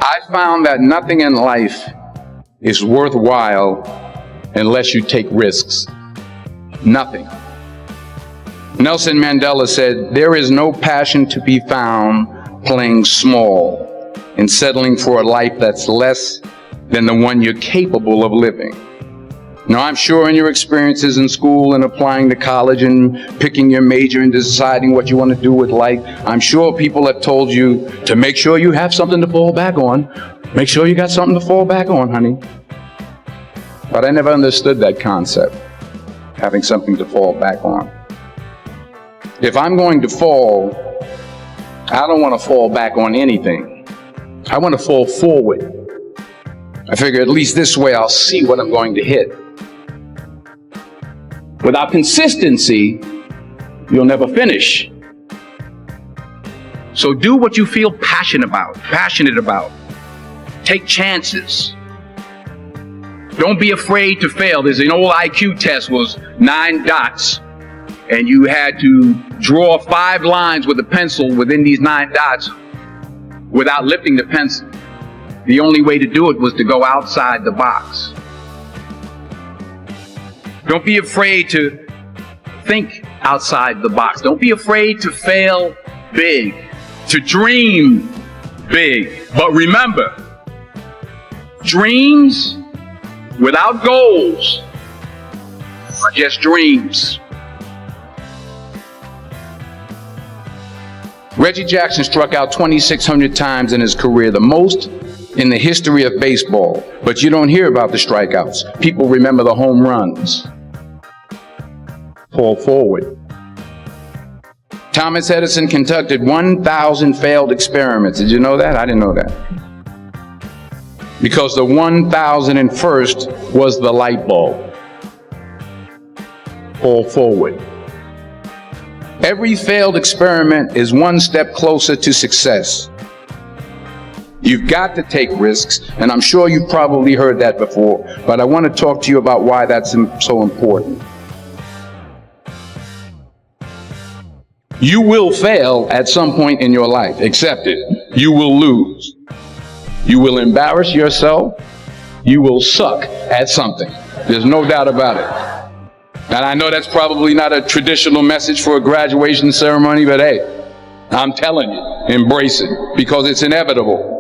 I found that nothing in life is worthwhile unless you take risks. Nothing. Nelson Mandela said, "There is no passion to be found playing small and settling for a life that's less than the one you're capable of living." Now, I'm sure in your experiences in school and applying to college and picking your major and deciding what you want to do with life, I'm sure people have told you to make sure you have something to fall back on. Make sure you got something to fall back on, honey. But I never understood that concept, having something to fall back on. If I'm going to fall, I don't want to fall back on anything. I want to fall forward. I figure at least this way I'll see what I'm going to hit. Without consistency, you'll never finish. So do what you feel passionate about. Take chances. Don't be afraid to fail. There's an old IQ test, was 9 dots, and you had to draw 5 lines with a pencil within these 9 dots without lifting the pencil. The only way to do it was to go outside the box. Don't be afraid to think outside the box. Don't be afraid to fail big, to dream big. But remember, dreams without goals are just dreams. Reggie Jackson struck out 2,600 times in his career, the most in the history of baseball. But you don't hear about the strikeouts. People remember the home runs. Fall forward. Thomas Edison conducted 1,000 failed experiments. Did you know that? I didn't know that. Because the 1,001st was the light bulb. Fall forward. Every failed experiment is one step closer to success. You've got to take risks, and I'm sure you've probably heard that before, but I want to talk to you about why that's so important. You will fail at some point in your life. Accept it. You will lose. You will embarrass yourself. You will suck at something. There's no doubt about it. And I know that's probably not a traditional message for a graduation ceremony, but hey, I'm telling you, embrace it, because it's inevitable.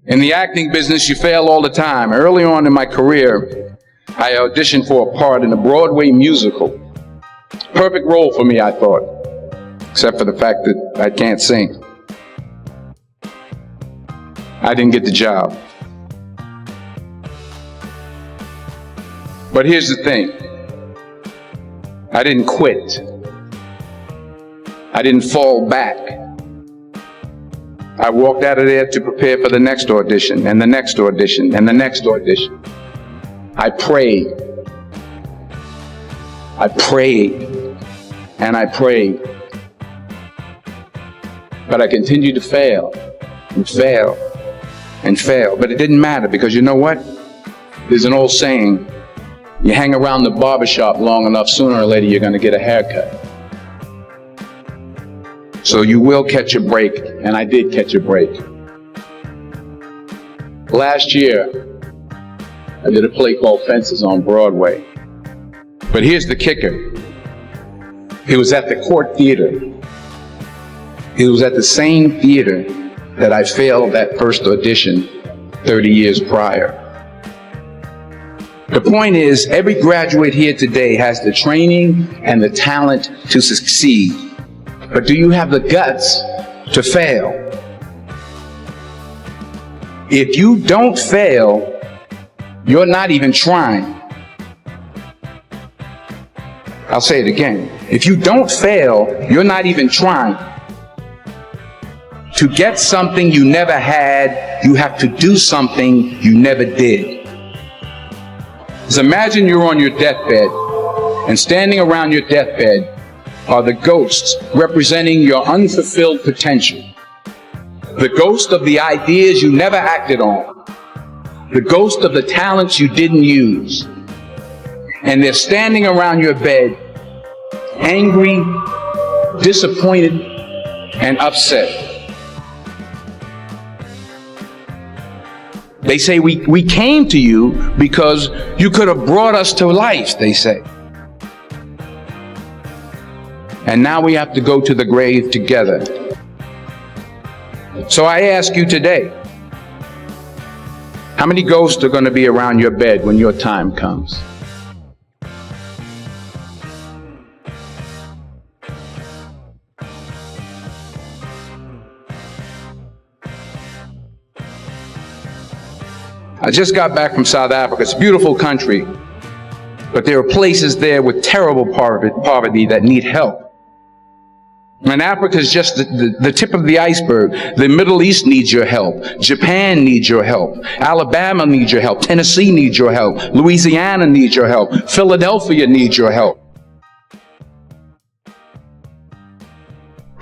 In the acting business, you fail all the time. Early on in my career, I auditioned for a part in a Broadway musical. Perfect role for me, I thought, except for the fact that I can't sing. I didn't get the job. But here's the thing. I didn't quit. I didn't fall back. I walked out of there to prepare for the next audition, and the next audition, and the next audition. I prayed. I prayed. And I prayed. But I continued to fail, and fail, and fail. But it didn't matter, because you know what? There's an old saying, you hang around the barbershop long enough, sooner or later you're going to get a haircut. So you will catch a break, and I did catch a break. Last year, I did a play called Fences on Broadway. But here's the kicker. It was at the Court Theater. It was at the same theater that I failed that first audition 30 years prior. The point is, every graduate here today has the training and the talent to succeed. But do you have the guts to fail? If you don't fail, you're not even trying. I'll say it again. If you don't fail, you're not even trying. To get something you never had, you have to do something you never did. So imagine you're on your deathbed, and standing around your deathbed are the ghosts representing your unfulfilled potential. The ghost of the ideas you never acted on. The ghost of the talents you didn't use. And they're standing around your bed, angry, disappointed, and upset. They say we came to you because you could have brought us to life, they say. And now we have to go to the grave together. So I ask you today, how many ghosts are going to be around your bed when your time comes? I just got back from South Africa. It's a beautiful country, but there are places there with terrible poverty that need help. And Africa is just the tip of the iceberg. The Middle East needs your help. Japan needs your help. Alabama needs your help. Tennessee needs your help. Louisiana needs your help. Philadelphia needs your help.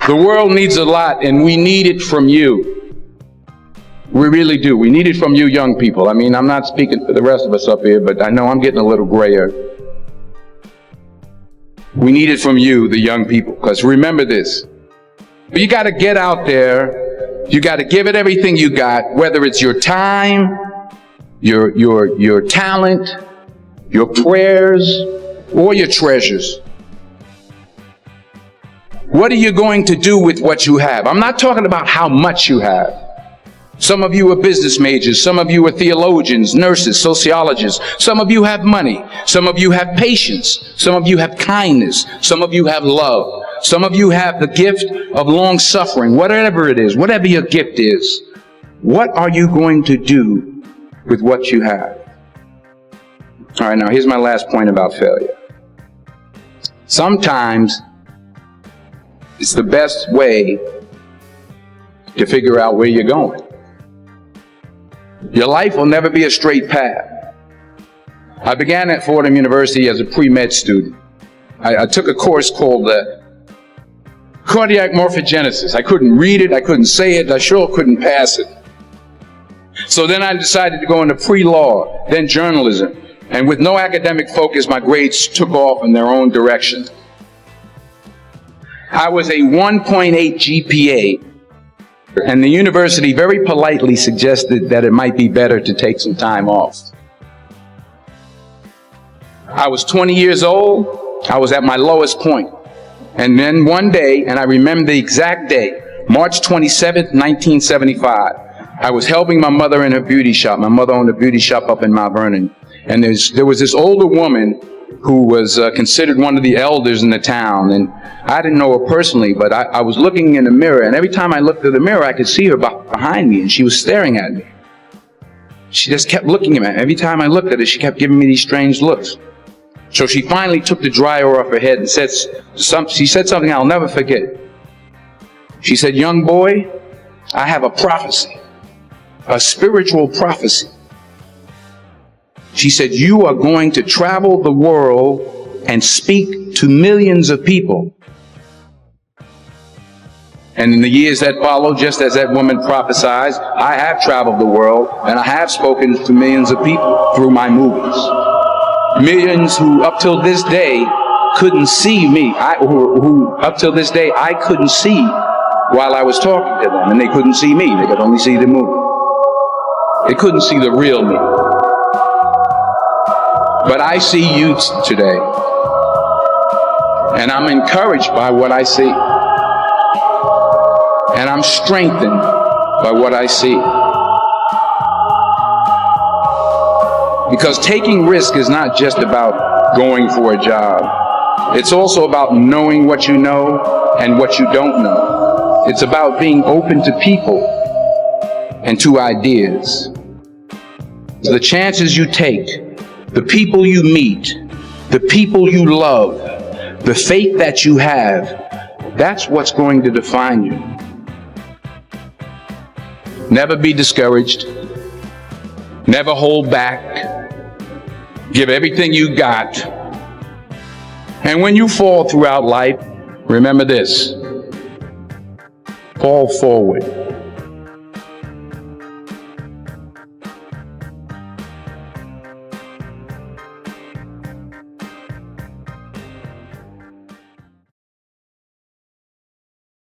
The world needs a lot, and we need it from you. We really do. We need it from you young people. I mean, I'm not speaking for the rest of us up here, but I know I'm getting a little grayer. We need it from you, the young people, because remember this. You got to get out there. You got to give it everything you got, whether it's your time, your talent, your prayers, or your treasures. What are you going to do with what you have? I'm not talking about how much you have. Some of you are business majors. Some of you are theologians, nurses, sociologists. Some of you have money. Some of you have patience. Some of you have kindness. Some of you have love. Some of you have the gift of long suffering. Whatever it is, whatever your gift is, what are you going to do with what you have? All right, now here's my last point about failure. Sometimes it's the best way to figure out where you're going. Your life will never be a straight path. I began at Fordham University as a pre-med student. I took a course called cardiac morphogenesis. I couldn't read it, I couldn't say it, I sure couldn't pass it. So then I decided to go into pre-law, then journalism. And with no academic focus, my grades took off in their own direction. I was a 1.8 GPA. And the university very politely suggested that it might be better to take some time off. I was 20 years old. I was at my lowest point. And then one day, and I remember the exact day, March 27th, 1975, I was helping my mother in her beauty shop. My mother owned a beauty shop up in Mount Vernon. And there was this older woman who was considered one of the elders in the town. And I didn't know her personally, but I was looking in the mirror, and every time I looked at the mirror, I could see her behind me, and she was staring at me. She just kept looking at me. Every time I looked at her, she kept giving me these strange looks. So she finally took the dryer off her head and she said something I'll never forget. She said, "Young boy, I have a prophecy, a spiritual prophecy." She said, "You are going to travel the world and speak to millions of people." And in the years that followed, just as that woman prophesied, I have traveled the world and I have spoken to millions of people through my movies. Millions who up till this day couldn't see me, who up till this day I couldn't see while I was talking to them, and they couldn't see me, they could only see the movie. They couldn't see the real me. But I see you today, and I'm encouraged by what I see, and I'm strengthened by what I see. Because taking risk is not just about going for a job. It's also about knowing what you know and what you don't know. It's about being open to people and to ideas. The chances you take, the people you meet, the people you love, the faith that you have, that's what's going to define you. Never be discouraged. Never hold back. Give everything you got. And when you fall throughout life, remember this: fall forward.